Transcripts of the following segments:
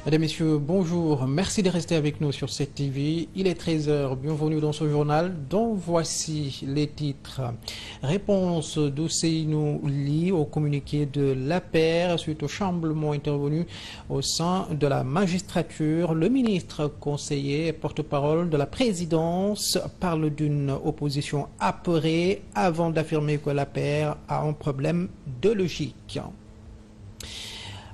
Mesdames, Messieurs, bonjour. Merci de rester avec nous sur cette TV. Il est 13 h. Bienvenue dans ce journal dont voici les titres. Réponse d'Ousseynou Ly au communiqué de l'APR suite au chamboulement intervenu au sein de la magistrature. Le ministre conseiller et porte-parole de la présidence parle d'une opposition apeurée avant d'affirmer que l'APR a un problème de logique.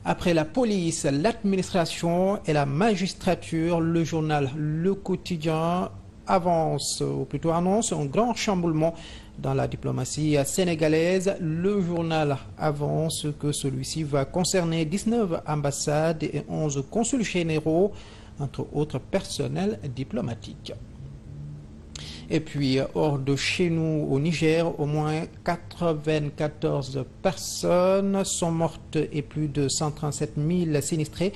Après la police, l'administration et la magistrature, le journal Le Quotidien avance, ou plutôt annonce, un grand chamboulement dans la diplomatie sénégalaise. Le journal avance que celui-ci va concerner 19 ambassades et 11 consuls généraux, entre autres personnels diplomatiques. Et puis, hors de chez nous, au Niger, au moins 94 personnes sont mortes et plus de 137 000 sinistrés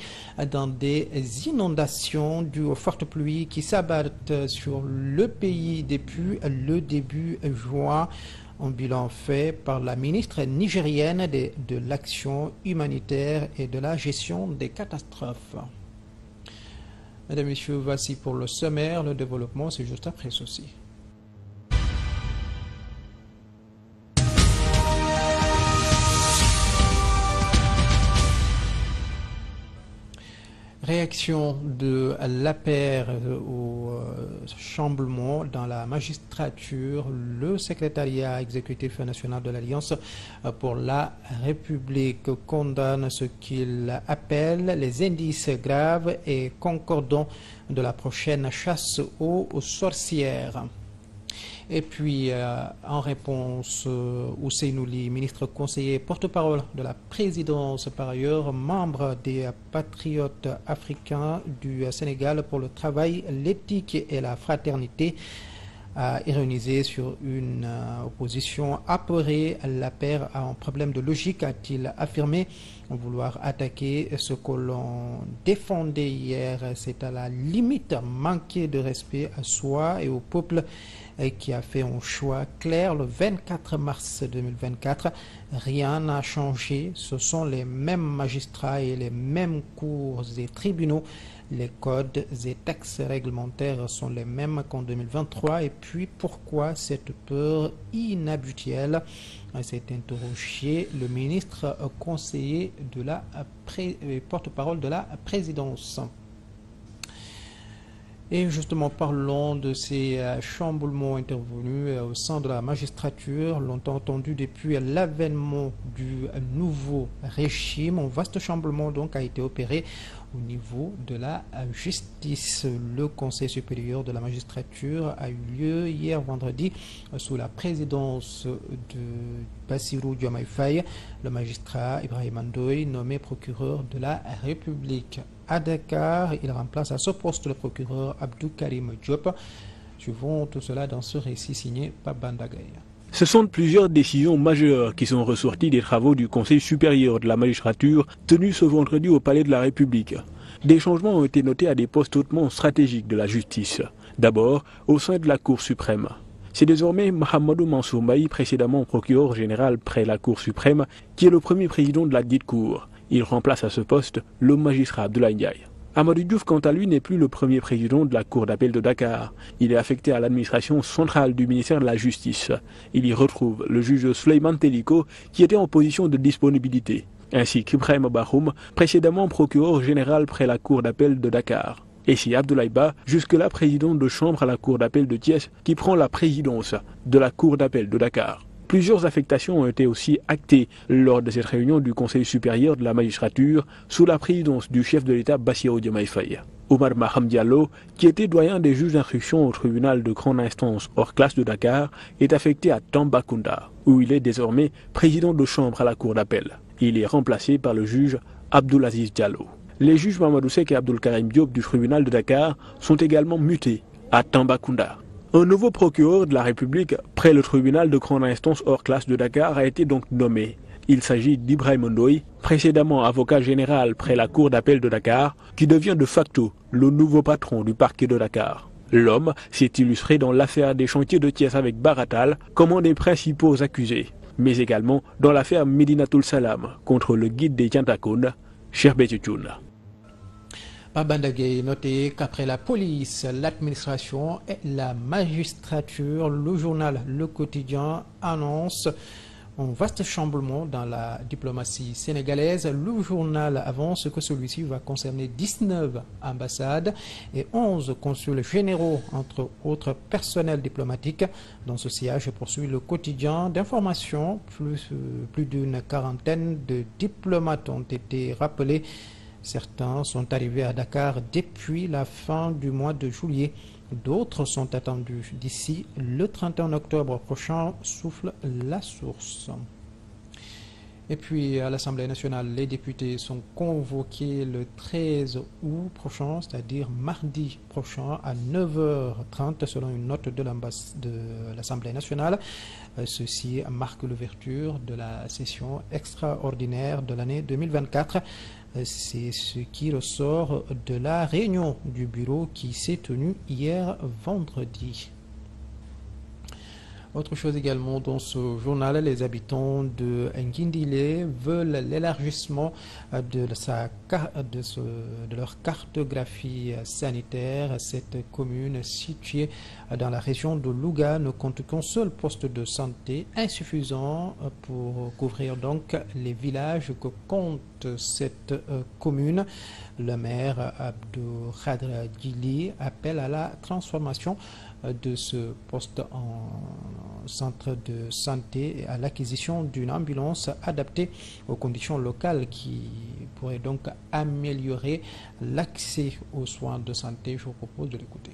dans des inondations dues aux fortes pluies qui s'abattent sur le pays depuis le début juin. Un bilan fait par la ministre nigérienne de l'action humanitaire et de la gestion des catastrophes. Mesdames et Messieurs, voici pour le sommaire. Le développement, c'est juste après ceci. Réaction de l'APR au chamboulement dans la magistrature. Le secrétariat exécutif national de l'Alliance pour la République condamne ce qu'il appelle les indices graves et concordants de la prochaine chasse aux sorcières. Et puis, en réponse, Ousseynou Ly, ministre conseiller, porte-parole de la présidence, par ailleurs, membre des Patriotes africains du Sénégal pour le travail, l'éthique et la fraternité, a ironisé sur une opposition apeurée. L'APR a un problème de logique, a-t-il affirmé. Vouloir attaquer ce que l'on défendait hier, c'est à la limite manquer de respect à soi et au peuple qui a fait un choix clair le 24 mars 2024. Rien n'a changé, ce sont les mêmes magistrats et les mêmes cours et tribunaux. Les codes et textes réglementaires sont les mêmes qu'en 2023. Et puis pourquoi cette peur inhabituelle? S'est interrogé le ministre conseiller de la porte-parole de la présidence. Et justement, parlons de ces chamboulements intervenus au sein de la magistrature, longtemps entendu depuis l'avènement du nouveau régime. Un vaste chamboulement donc a été opéré au niveau de la justice. Le Conseil supérieur de la magistrature a eu lieu hier vendredi sous la présidence de Bassirou Diomaye Faye. Le magistrat Ibrahima Ndoye, nommé procureur de la République à Dakar, il remplace à ce poste le procureur Abdou Karim Diop. Suivons tout cela dans ce récit signé par Bandagaïa. Ce sont plusieurs décisions majeures qui sont ressorties des travaux du Conseil supérieur de la magistrature tenus ce vendredi au Palais de la République. Des changements ont été notés à des postes hautement stratégiques de la justice. D'abord, au sein de la Cour suprême. C'est désormais Mahamadou Mansour Mbaye, précédemment procureur général près la Cour suprême, qui est le premier président de la dite Cour. Il remplace à ce poste le magistrat Abdoulaye Ndiaye. Amadou Diouf, quant à lui, n'est plus le premier président de la Cour d'appel de Dakar. Il est affecté à l'administration centrale du ministère de la Justice. Il y retrouve le juge Souleymane Teliko, qui était en position de disponibilité, ainsi qu'Ibrahim Bahoum, précédemment procureur général près la Cour d'appel de Dakar. Et c'est Abdoulaye Ba, jusque-là président de chambre à la Cour d'appel de Thiès, qui prend la présidence de la Cour d'appel de Dakar. Plusieurs affectations ont été aussi actées lors de cette réunion du Conseil supérieur de la magistrature sous la présidence du chef de l'État Bassirou Diomaye Faye. Omar Maham Diallo, qui était doyen des juges d'instruction au tribunal de grande instance hors classe de Dakar, est affecté à Tambacounda, où il est désormais président de chambre à la Cour d'appel. Il est remplacé par le juge Abdoulaziz Diallo. Les juges Mamadou Seck et Abdoul Karim Diop du tribunal de Dakar sont également mutés à Tambacounda. Un nouveau procureur de la République près le tribunal de grande instance hors classe de Dakar a été donc nommé. Il s'agit d'Ibrahima Ndoye, précédemment avocat général près la Cour d'appel de Dakar, qui devient de facto le nouveau patron du parquet de Dakar. L'homme s'est illustré dans l'affaire des chantiers de Thiès avec Baratal comme un des principaux accusés, mais également dans l'affaire Medinatoul Salam contre le guide des Tiantakoun, Cheikh Béthio Thioune. Bandagay noté qu'après la police, l'administration et la magistrature, le journal Le Quotidien annonce un vaste chamboulement dans la diplomatie sénégalaise. Le journal avance que celui-ci va concerner 19 ambassades et 11 consuls généraux, entre autres personnels diplomatiques. Dans ce sillage, poursuit Le Quotidien d'informations. Plus d'une quarantaine de diplomates ont été rappelés. Certains sont arrivés à Dakar depuis la fin du mois de juillet. D'autres sont attendus d'ici le 31 octobre prochain, souffle la source. Et puis à l'Assemblée nationale, les députés sont convoqués le 13 août prochain, c'est-à-dire mardi prochain à 9h30 selon une note de l'Assemblée nationale. Ceci marque l'ouverture de la session extraordinaire de l'année 2024. C'est ce qui ressort de la réunion du bureau qui s'est tenue hier vendredi. Autre chose également dans ce journal, les habitants de Nguindilé veulent l'élargissement de leur cartographie sanitaire. Cette commune située dans la région de Louga ne compte qu'un seul poste de santé, insuffisant pour couvrir donc les villages que compte cette commune. Le maire Abdou Khadra Djili appelle à la transformation de ce poste en centre de santé et à l'acquisition d'une ambulance adaptée aux conditions locales qui pourrait donc améliorer l'accès aux soins de santé. Je vous propose de l'écouter.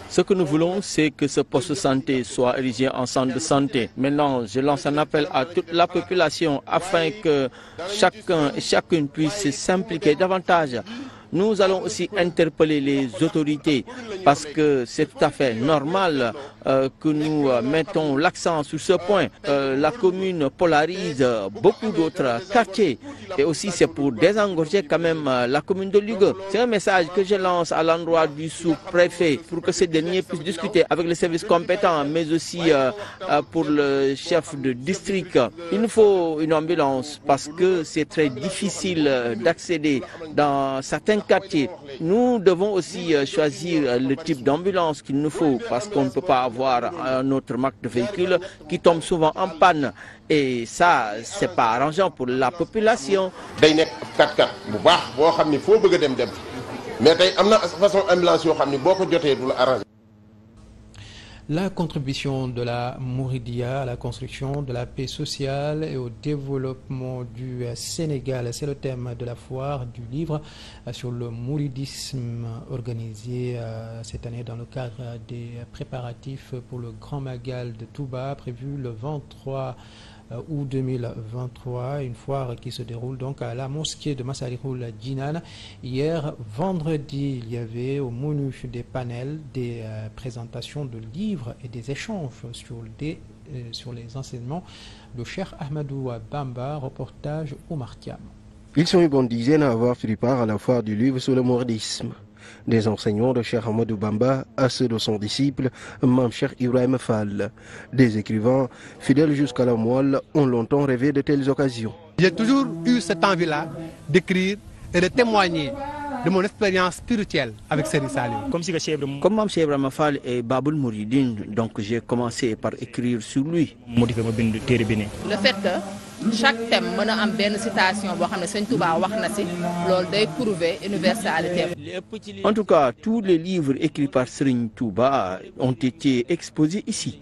Ce que nous voulons, c'est que ce poste de santé soit érigé en centre de santé. Maintenant, je lance un appel à toute la population afin que chacun et chacune puisse s'impliquer davantage. Nous allons aussi interpeller les autorités parce que c'est tout à fait normal que nous mettons l'accent sur ce point. La commune polarise beaucoup d'autres quartiers et aussi c'est pour désengorger quand même la commune de Louga. C'est un message que je lance à l'endroit du sous-préfet pour que ces derniers puissent discuter avec les services compétents mais aussi pour le chef de district. Il nous faut une ambulance parce que c'est très difficile d'accéder dans certains quartiers. Nous devons aussi choisir le type d'ambulance qu'il nous faut parce qu'on ne peut pas avoir un autre marque de véhicule qui tombe souvent en panne. Et ça, c'est pas arrangeant pour la population. La contribution de la Mouridia à la construction de la paix sociale et au développement du Sénégal, c'est le thème de la foire du livre sur le mouridisme organisée cette année dans le cadre des préparatifs pour le Grand Magal de Touba prévu le 23 août 2023, une foire qui se déroule donc à la mosquée de Massalikul Jinan. Hier vendredi, il y avait au menu des panels des présentations de livres et des échanges sur les enseignements de Cheikh Ahmadou Bamba, reportage Oumar Thiam. Ils sont une bonne dizaine à avoir pris part à la foire du livre sur le mouridisme. Des enseignements de Cheikh Ahmadou Bamba à ceux de son disciple, Mame Cheikh Ibrahima Fall. Des écrivains, fidèles jusqu'à la moelle, ont longtemps rêvé de telles occasions. J'ai toujours eu cette envie-là d'écrire et de témoigner de mon expérience spirituelle avec Serigne Saliou. Comme Mame Cheikh Ibrahima Fall est Babul Mouridine, donc j'ai commencé par écrire sur lui. Le fait que chaque thème mën a am benn citation boo xam ne Sëñ Touba wax na ci loolu day prouver universalité. En tout cas, tous les livres écrits par Serigne Touba ont été exposés ici.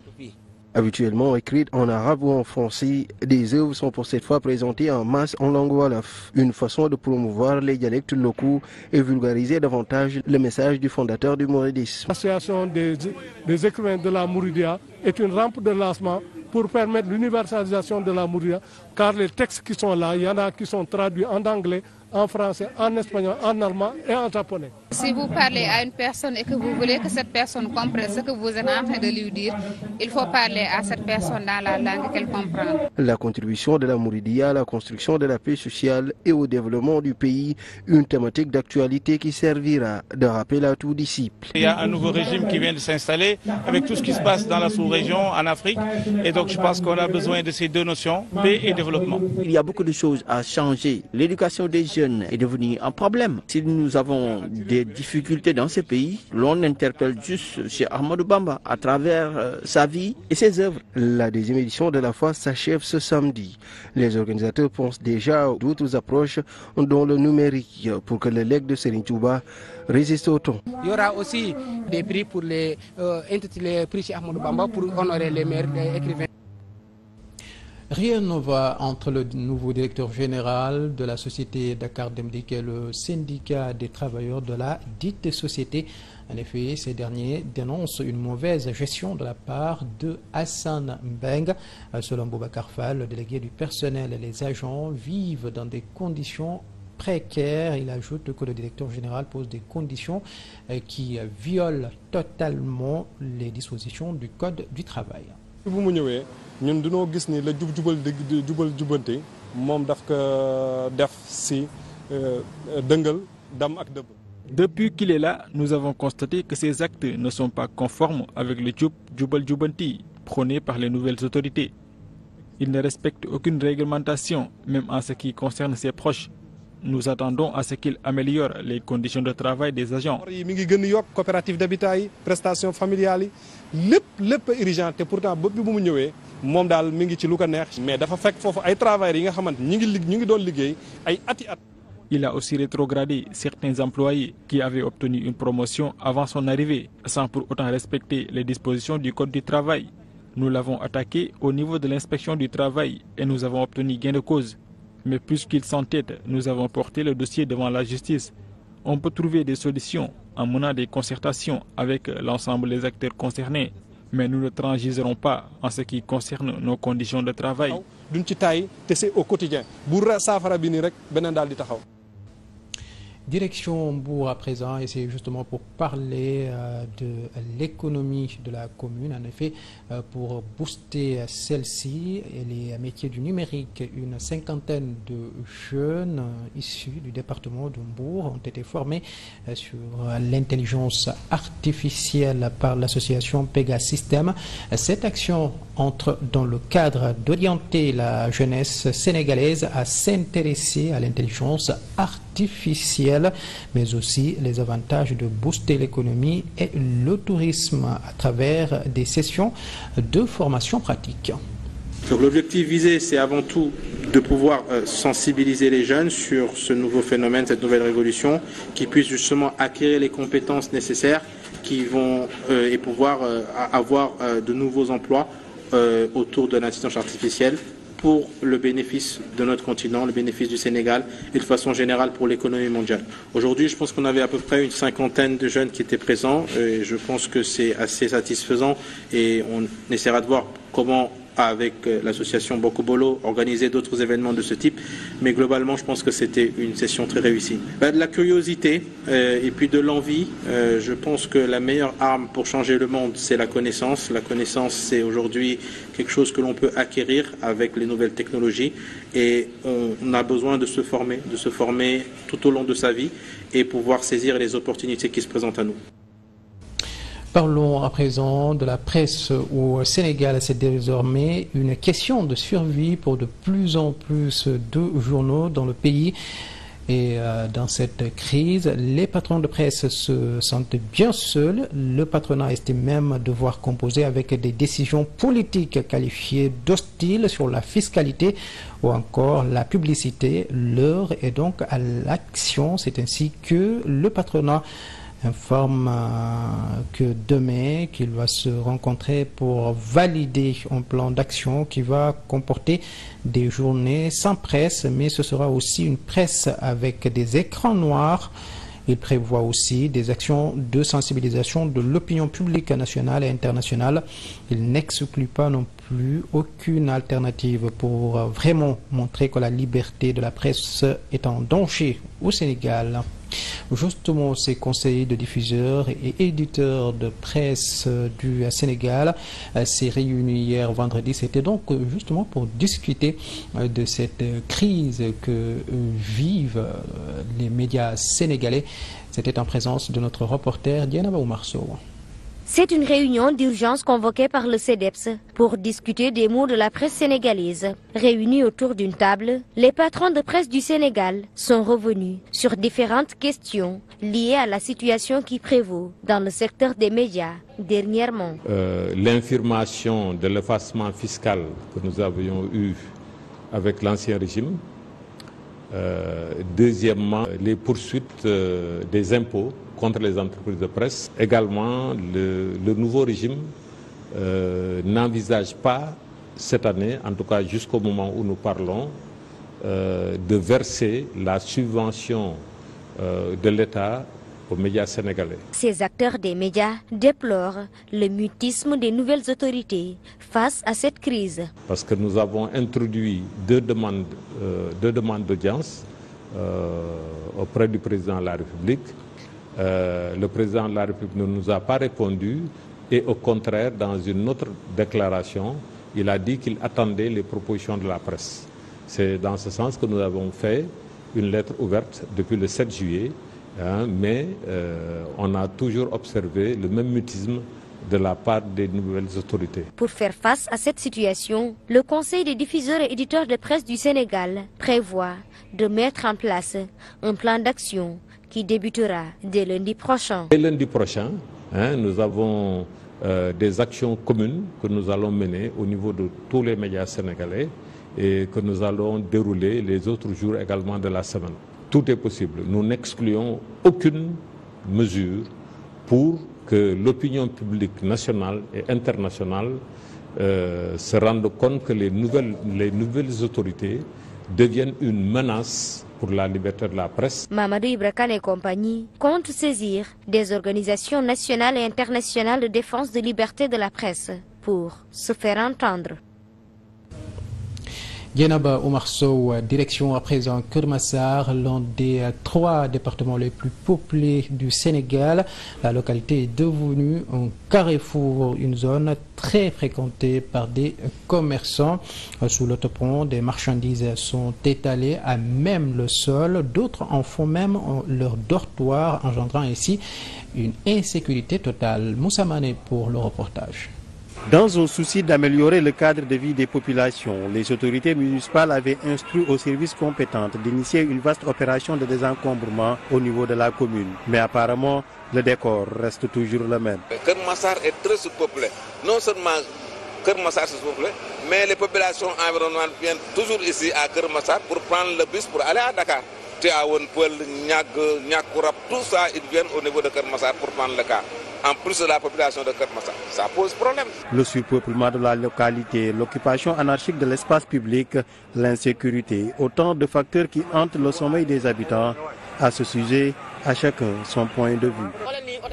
Habituellement écrites en arabe ou en français, des œuvres sont pour cette fois présentées en masse en langue wolof. Une façon de promouvoir les dialectes locaux et vulgariser davantage le message du fondateur du mouridisme. L'association des écrivains de la Mouridia est une rampe de lancement pour permettre l'universalisation de la Mouridia, car les textes qui sont là, il y en a qui sont traduits en anglais, en français, en espagnol, en allemand et en japonais. Si vous parlez à une personne et que vous voulez que cette personne comprenne ce que vous êtes en train de lui dire, il faut parler à cette personne dans la langue qu'elle comprend. La contribution de la Mouridia à la construction de la paix sociale et au développement du pays, une thématique d'actualité qui servira de rappel à tout disciple. Il y a un nouveau régime qui vient de s'installer avec tout ce qui se passe dans la sous-région. sous-région, en Afrique. Et donc je pense qu'on a besoin de ces deux notions, paix et développement. Il y a beaucoup de choses à changer. L'éducation des jeunes est devenue un problème. Si nous avons des difficultés dans ces pays, l'on interpelle juste Cheikh Ahmadou Bamba à travers sa vie et ses œuvres. La deuxième édition de la foire s'achève ce samedi. Les organisateurs pensent déjà à d'autres approches dont le numérique pour que le legs de Serigne Touba résiste au temps. Il y aura aussi des prix pour les intitulés prix Cheikh Ahmadou Bamba pour honorer les meilleurs écrivains. Rien ne va entre le nouveau directeur général de la société Dakar Dem Dikk et le syndicat des travailleurs de la dite société. En effet, ces derniers dénoncent une mauvaise gestion de la part de Hassan Mbeng. Selon Boubacar Fall, le délégué du personnel et les agents vivent dans des conditions précaires. Il ajoute que le directeur général pose des conditions qui violent totalement les dispositions du Code du travail. ñun dañoo gis ni la jubal jubbante moom daf ko def si dëngal dam ak dëbb. Depuis qu'il est là, nous avons constaté que ces actes ne sont pas conformes avec le jubal jubbanti prôné par les nouvelles autorités. Il ne respecte aucune réglementation, même en ce qui concerne ses proches. Nous attendons à ce qu'il améliore les conditions de travail des agents. mi ngi gën a yokk coopérative d'habitat yi prestations familiales yi lépp urgent te pourtant ba bi bu mu ñëwee moom daal mi ngi ci lu ko neex. mais dafa fekk foofu ay travailleurs yi nga xamante ñu ngi doon liggéey ay ati at. Il a aussi rétrogradé certains employés qui avaient obtenu une promotion avant son arrivée, sans pour autant respecter les dispositions du Code du travail. Nous l'avons attaqué au niveau de l'inspection du travail et nous avons obtenu gain de cause. Mais puisqu'il s'entête, nous avons porté le dossier devant la justice. On peut trouver des solutions en menant des concertations avec l'ensemble des acteurs concernés. Mais nous ne transigerons pas en ce qui concerne nos conditions de travail. duñ ci tay te c'est au quotidien bu saafara bi nii rek beneen daal di taxaw. Direction Mbour à présent, et c'est justement pour parler de l'économie de la commune. En effet, pour booster celle-ci et les métiers du numérique, une cinquantaine de jeunes issus du département de Mbour ont été formés sur l'intelligence artificielle par l'association Pegasystem. Cette action entre dans le cadre d'orienter la jeunesse sénégalaise à s'intéresser à l'intelligence artificielle, mais aussi les avantages de booster l'économie et le tourisme à travers des sessions de formation pratique. Donc l'objectif visé, c'est avant tout de pouvoir sensibiliser les jeunes sur ce nouveau phénomène, cette nouvelle révolution, qui puissent justement acquérir les compétences nécessaires qui vont et pouvoir avoir de nouveaux emplois autour de l'intelligence artificielle pour le bénéfice de notre continent, le bénéfice du Sénégal et de façon générale pour l'économie mondiale. Aujourd'hui, je pense qu'on avait à peu près une cinquantaine de jeunes qui étaient présents et je pense que c'est assez satisfaisant et on essaiera de voir comment, avec l'association Bokobolo, organiser d'autres événements de ce type. Mais globalement, je pense que c'était une session très réussie. De la curiosité et puis de l'envie. Je pense que la meilleure arme pour changer le monde, c'est la connaissance. La connaissance, c'est aujourd'hui quelque chose que l'on peut acquérir avec les nouvelles technologies. Et on a besoin de se former tout au long de sa vie et pouvoir saisir les opportunités qui se présentent à nous. Parlons à présent de la presse au Sénégal. C'est désormais une question de survie pour de plus en plus de journaux dans le pays. Et dans cette crise, les patrons de presse se sentent bien seuls. Le patronat estime même devoir composer avec des décisions politiques qualifiées d'hostiles sur la fiscalité ou encore la publicité. L'heure est donc à l'action. C'est ainsi que le patronat informe que demain qu'il va se rencontrer pour valider un plan d'action qui va comporter des journées sans presse, mais ce sera aussi une presse avec des écrans noirs. Il prévoit aussi des actions de sensibilisation de l'opinion publique nationale et internationale. Il n'exclut pas non plus aucune alternative pour vraiment montrer que la liberté de la presse est en danger au Sénégal. Justement, ces conseillers de diffuseurs et éditeurs de presse du Sénégal s'est réunis hier vendredi. C'était donc justement pour discuter de cette crise que vivent les médias sénégalais. C'était en présence de notre reporter Diana Baumarceau. C'est une réunion d'urgence convoquée par le CEDEPS pour discuter des maux de la presse sénégalaise. Réunis autour d'une table, les patrons de presse du Sénégal sont revenus sur différentes questions liées à la situation qui prévaut dans le secteur des médias dernièrement. L'infirmation de l'effacement fiscal que nous avions eu avec l'ancien régime. Deuxièmement, les poursuites des impôts contre les entreprises de presse. Également, le nouveau régime n'envisage pas cette année, en tout cas jusqu'au moment où nous parlons, de verser la subvention de l'État aux médias sénégalais. Ces acteurs des médias déplorent le mutisme des nouvelles autorités face à cette crise. Parce que nous avons introduit deux demandes d'audience auprès du président de la République. Le président de la République ne nous a pas répondu et au contraire, dans une autre déclaration, il a dit qu'il attendait les propositions de la presse. C'est dans ce sens que nous avons fait une lettre ouverte depuis le 7 juillet, mais on a toujours observé le même mutisme de la part des nouvelles autorités. Pour faire face à cette situation, le Conseil des diffuseurs et éditeurs de presse du Sénégal prévoit de mettre en place un plan d'action qui débutera dès lundi prochain. Dès lundi prochain, nous avons des actions communes que nous allons mener au niveau de tous les médias sénégalais et que nous allons dérouler les autres jours également de la semaine. Tout est possible. Nous n'excluons aucune mesure pour que l'opinion publique nationale et internationale se rende compte que les nouvelles autorités deviennent une menace pour la liberté de la presse. Mamadou Ibra Kane et compagnie comptent saisir des organisations nationales et internationales de défense de liberté de la presse pour se faire entendre. Dieynaba Oumar Sow, direction à présent Keur Massar, l'un des 3 départements les plus peuplés du Sénégal. La localité est devenue un carrefour, une zone très fréquentée par des commerçants. Sous l'autopont, des marchandises sont étalées à même le sol. D'autres en font même leur dortoir, engendrant ainsi une insécurité totale. Moussa Mané pour le reportage. Dans un souci d'améliorer le cadre de vie des populations, les autorités municipales avaient instruit aux services compétents d'initier une vaste opération de désencombrement au niveau de la commune. Mais apparemment, le décor reste toujours le même. Keur Massar est très sous-peuplé. Non seulement Keur Massar est sous-peuplé, mais les populations environnantes viennent toujours ici à Keur Massar pour prendre le bus pour aller à Dakar. Tiawan, Peul, Niakourab, tout ça, ils viennent au niveau de Keur Massar pour prendre le car. En plus de la population de Keur Massar, ça pose problème. Le surpeuplement de la localité, l'occupation anarchique de l'espace public, l'insécurité, autant de facteurs qui hantent le sommeil des habitants. À ce sujet, à chacun son point de vue.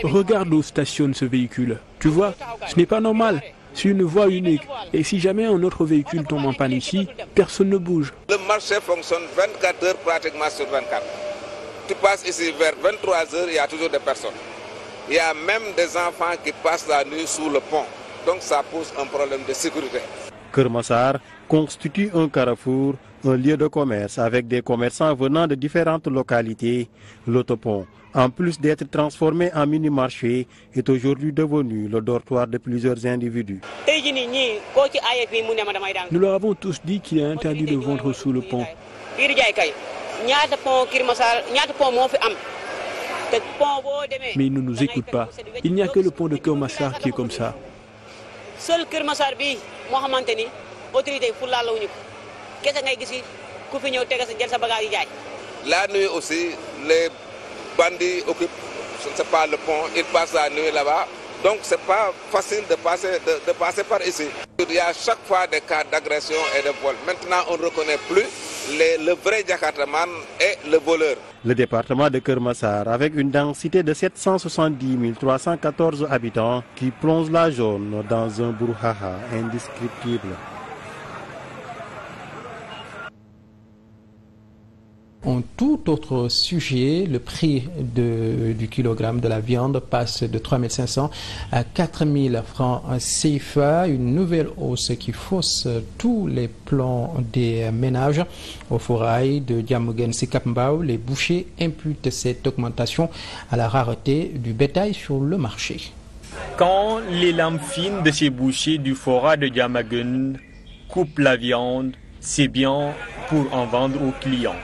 Regarde où stationne ce véhicule. Tu vois, ce n'est pas normal. C'est une voie unique. Et si jamais un autre véhicule tombe en panne ici, personne ne bouge. Le marché fonctionne 24 heures pratiquement sur 24. Tu passes ici vers 23 heures, il y a toujours des personnes. Il y a même des enfants qui passent la nuit sous le pont. Donc ça pose un problème de sécurité. Keur Massar constitue un carrefour, un lieu de commerce avec des commerçants venant de différentes localités. L'autopont, en plus d'être transformé en mini-marché, est aujourd'hui devenu le dortoir de plusieurs individus. Nous leur avons tous dit qu'il est interdit de vendre sous le pont. Mais ils ne nous écoutent pas. Il n'y a que le pont de Keur Massar qui est comme ça. Seul Keur Massar bi moo xamanteni autorité fu la lawuñu kessa ngay gis ku fi ñew téga sa jël sa bagage yi jaay. La nuit aussi les bandits occupent c'est pas le pont, ils passent la nuit là-bas. Donc c'est pas facile de passer par ici. Il y a chaque fois des cas d'agression et de vol. Maintenant on ne reconnaît plus le vrai Jakartaman et le voleur. Le département de Keur Massar, avec une densité de 770 314 habitants, qui plonge la zone dans un brouhaha indescriptible. Un tout autre sujet, le prix du kilogramme de la viande passe de 3 500 à 4 000 francs CFA, une nouvelle hausse qui fausse tous les plans des ménages. Au forail de Diamoguène Sicap Mbao, les bouchers imputent cette augmentation à la rareté du bétail sur le marché. Quand les lames fines de ces bouchers du Fora de Diamaguène coupent la viande, c'est bien pour en vendre aux clients.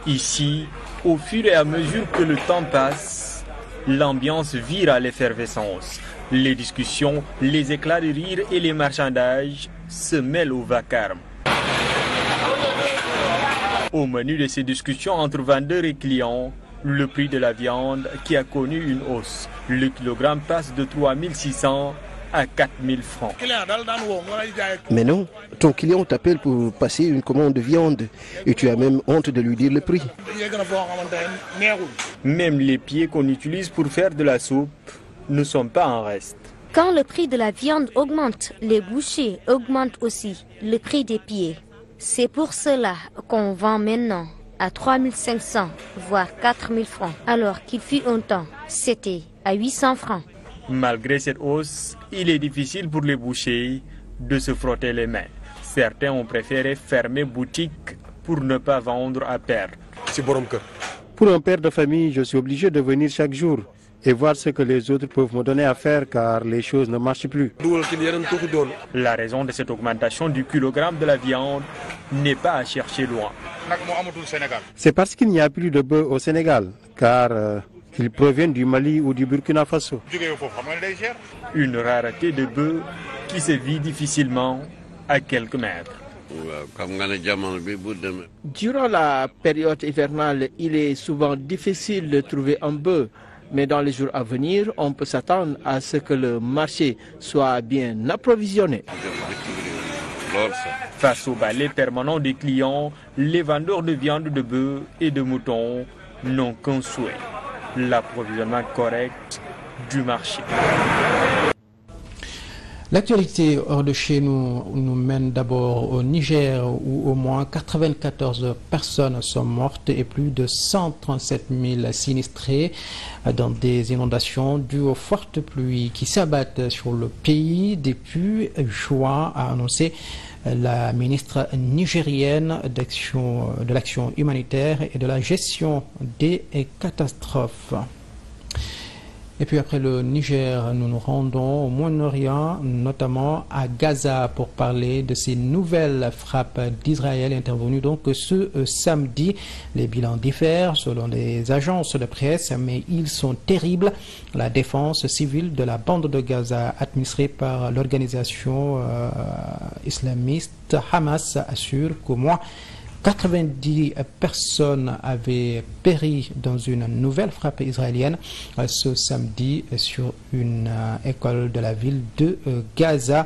Ici, au fur et à mesure que le temps passe, l'ambiance vire à l'effervescence. Les discussions, les éclats de rire et les marchandages se mêlent au vacarme. Au menu de ces discussions entre vendeurs et clients, le prix de la viande qui a connu une hausse. Le kilogramme passe de 3 600 à 4 000 francs. Mais non, ton client t'appelle pour passer une commande de viande et tu as même honte de lui dire le prix. Même les pieds qu'on utilise pour faire de la soupe ne sont pas en reste. Quand le prix de la viande augmente, les bouchers augmentent aussi le prix des pieds. C'est pour cela qu'on vend maintenant à 3 500, voire 4 000 francs, alors qu'il fut un temps, c'était à 800 francs. Malgré cette hausse, il est difficile pour les bouchers de se frotter les mains. Certains ont préféré fermer boutique pour ne pas vendre à perte. Pour un père de famille, je suis obligé de venir chaque jour et voir ce que les autres peuvent me donner à faire car les choses ne marchent plus. La raison de cette augmentation du kilogramme de la viande n'est pas à chercher loin. C'est parce qu'il n'y a plus de bœufs au Sénégal, car ils proviennent du Mali ou du Burkina Faso. Une rareté de bœufs qui se vit difficilement à quelques mètres. Durant la période hivernale, il est souvent difficile de trouver un bœuf. Mais dans les jours à venir, on peut s'attendre à ce que le marché soit bien approvisionné. Face au balai permanent des clients, les vendeurs de viande de bœuf et de mouton n'ont qu'un souhait: l'approvisionnement correct du marché. L'actualité hors de chez nous nous mène d'abord au Niger où au moins 94 personnes sont mortes et plus de 137 000 sinistrés dans des inondations dues aux fortes pluies qui s'abattent sur le pays depuis juin, a annoncé la ministre nigérienne de l'action humanitaire et de la gestion des catastrophes. Et puis après le Niger, nous nous rendons au Moyen-Orient, notamment à Gaza, pour parler de ces nouvelles frappes d'Israël intervenues donc ce samedi. Les bilans diffèrent selon les agences de presse, mais ils sont terribles. La défense civile de la bande de Gaza, administrée par l'organisation islamiste Hamas, assure qu'au moins 90 personnes avaient péri dans une nouvelle frappe israélienne ce samedi sur une école de la ville de Gaza.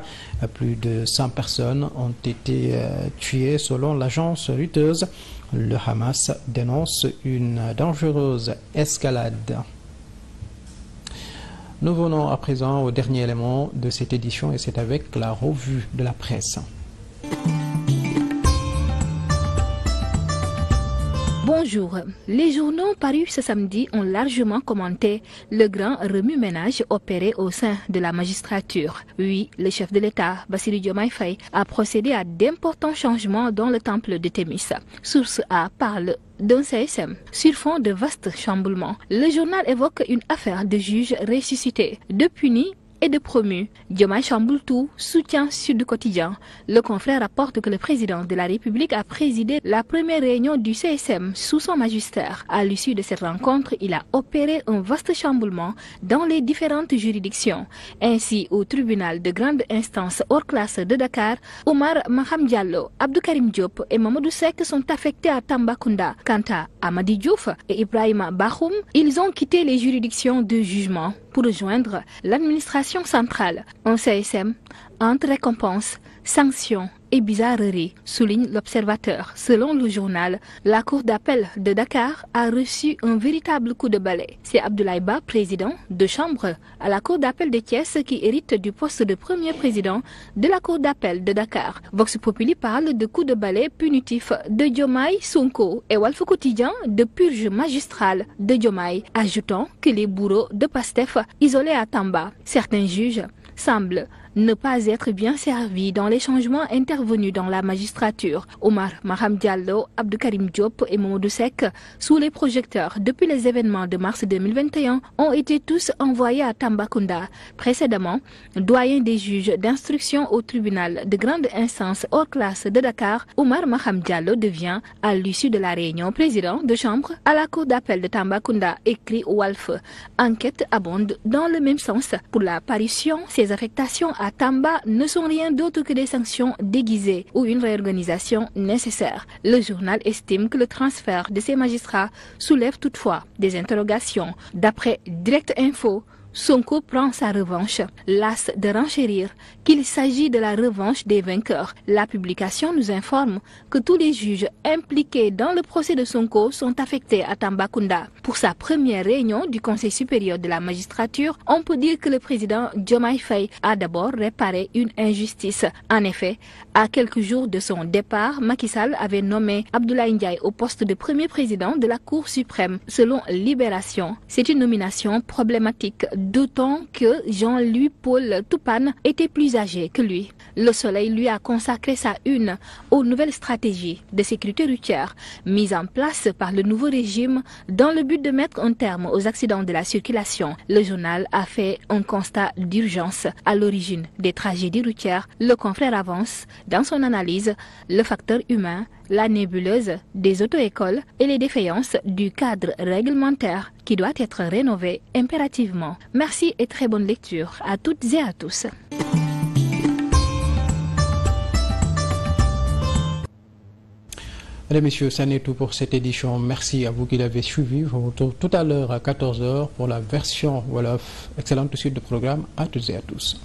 Plus de 100 personnes ont été tuées selon l'agence Reuters. Le Hamas dénonce une dangereuse escalade. Nous venons à présent au dernier élément de cette édition et c'est avec la revue de la presse. Bonjour. Les journaux parus ce samedi ont largement commenté le grand remue-ménage opéré au sein de la magistrature. Oui, le chef de l'État, Bassirou Diomaye Faye, a procédé à d'importants changements dans le temple de Thémis. Source A parle d'un CSM sur fond de vastes chamboulements. Le journal évoque une affaire de juge ressuscité, de puni et de promu. Diomaye chamboule tout, soutient Sud Quotidien. Le confrère rapporte que le président de la République a présidé la première réunion du CSM sous son magistère. À l'issue de cette rencontre, il a opéré un vaste chamboulement dans les différentes juridictions. Ainsi, au tribunal de grande instance hors classe de Dakar, Omar Maham Diallo, Abdou Karim Diop et Mamadou Seck sont affectés à Tambacounda. Quant à Amadi Diouf et Ibrahima Bahoum, ils ont quitté les juridictions de jugement pour rejoindre l'administration centrale. Un CSM entre récompenses, sanctions et bizarreries, souligne l'observateur. Selon le journal, la cour d'appel de Dakar a reçu un véritable coup de balai. C'est Abdoulaye Ba, président de chambre à la cour d'appel de Thiès, qui hérite du poste de premier président de la cour d'appel de Dakar. Vox Populi parle de coup de balai punitif de Diomaye, Sonko et Walf Quotidien de purge magistrale de Diomaye, ajoutant que les bourreaux de Pastef isolés à Tamba. Certains juges semblent ne pas être bien servi dans les changements intervenus dans la magistrature. Omar Maham Diallo, Abdou Karim Diop et Mamadou Seck, sous les projecteurs depuis les événements de mars 2021, ont été tous envoyés à Tambacounda. Précédemment, doyen des juges d'instruction au tribunal de grande instance hors classe de Dakar, Omar Maham Diallo devient, à l'issue de la réunion, président de chambre à la cour d'appel de Tambacounda, écrit Walf. Enquête abonde dans le même sens. Pour la parution, ces affectations à Tamba ne sont rien d'autre que des sanctions déguisées ou une réorganisation nécessaire. Le journal estime que le transfert de ces magistrats soulève toutefois des interrogations. D'après Direct Info, Sonko prend sa revanche, las de renchérir qu'il s'agit de la revanche des vainqueurs. La publication nous informe que tous les juges impliqués dans le procès de Sonko sont affectés à Tambacounda. Pour sa première réunion du Conseil supérieur de la magistrature, on peut dire que le président Diomaye Faye a d'abord réparé une injustice. En effet, à quelques jours de son départ, Macky Sall avait nommé Abdoulaye Ndiaye au poste de premier président de la Cour suprême. Selon Libération, c'est une nomination problématique, d'autant que Jean-Louis Paul Toupane était plus âgé que lui. Le Soleil lui a consacré sa une aux nouvelles stratégies de sécurité routière mises en place par le nouveau régime dans le but de mettre un terme aux accidents de la circulation. Le journal a fait un constat d'urgence à l'origine des tragédies routières. Le confrère avance dans son analyse le facteur humain, la nébuleuse des auto-écoles et les défaillances du cadre réglementaire qui doit être rénové impérativement. Merci et très bonne lecture à toutes et à tous. Mesdames et messieurs, ça n'est tout pour cette édition. Merci à vous qui l'avez suivi. Je vous retrouve tout à l'heure à 14h pour la version Wolof. Excellente suite de programme à toutes et à tous.